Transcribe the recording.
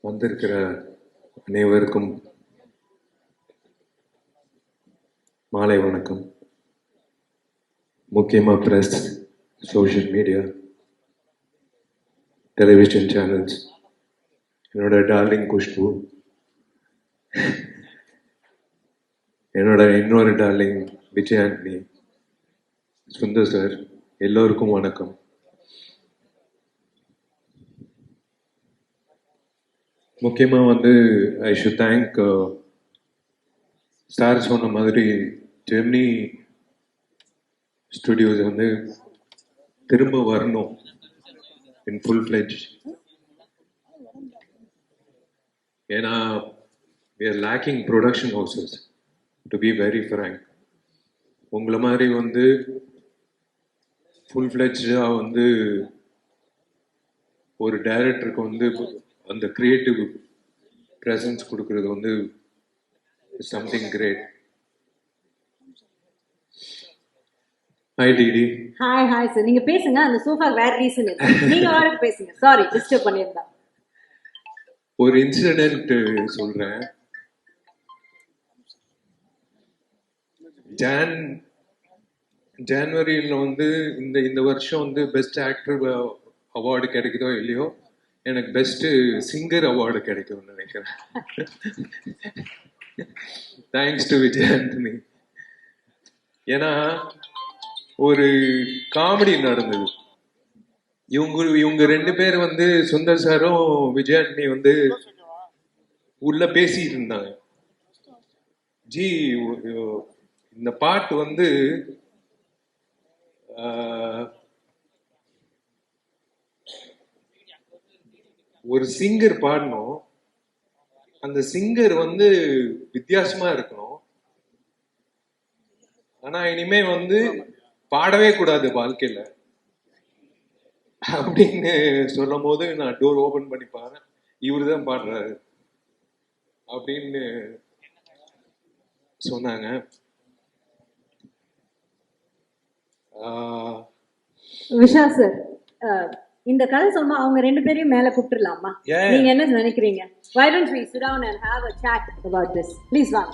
வந்திருக்கிற அனைவருக்கும் மாலை வணக்கம். முக்கியமாக press, social media, television channels, என்னோட டார்லிங் குஷ்பு, என்னோட இன்னொரு டார்லிங் விஜய் ஆண்டனி, சுந்தர் சார், எல்லோருக்கும் வணக்கம். முக்கியமாக ஐ ஷுட் தேங்க் சார் சொன்ன மாதிரி ஜெமினி ஸ்டுடியோஸ் திரும்ப வரணும் இன் ஃபுல் ஃப்ளெஜ். ஏன்னா we are lacking production houses, to be very frank. உங்களை மாதிரி ஃபுல் ஃப்ளெஜ்டாக ஒரு டைரக்டருக்கு அந்த கிரியேட்டிவ் ப்ரெசன்ஸ் கொடுக்கறது something great. Hi DD. Hi sir, நீங்க பேசுங்க. அந்த சோஃபா வேற ரீசன் இல்லை, நீங்க வாருக்கு பேசுங்க. சாரி டிஸ்டர்ப் பண்ணியிருந்தா. ஒரு இன்சிடென்ட் சொல்றேன். ஜான்வரியில் இந்த வருஷம் பெஸ்ட் ஆக்டர் அவார்டு கிடைக்குதோ இல்லையோ, எனக்கு பெஸ்ட் சிங்கர் அவார்டு கிடைக்கும்னு நினைக்கிறேன். Thanks to Vijay Antony. ஏன்னா ஒரு காமெடி நடந்தது. இவங்க ரெண்டு பேர் சுந்தர் சாரும் விஜய் ஆண்டனி உள்ள பேசிட்டு இருந்தாங்க. ஜி, இந்த பாட்டு ஒரு சிங்கர் பாடணும், அந்த சிங்கர் வித்தியாசமா இருக்கணும், ஆனா இனிமே பாடவே கூடாது வாழ்க்கையில அப்படின்னு சொல்லும் போது நான் டோர் ஓபன் பண்ணி பாரு, இவருதான் பாடுறாரு அப்படின்னு சொன்னாங்க. விஷால் சார், இந்த கதை சொல்லுமா அவங்க ரெண்டு பேரையும் மேல கூப்பிட்டுலாமா? நீங்க என்ன நினைக்கிறீங்க? Why don't we sit down and have a chat about this? Please வாங்க.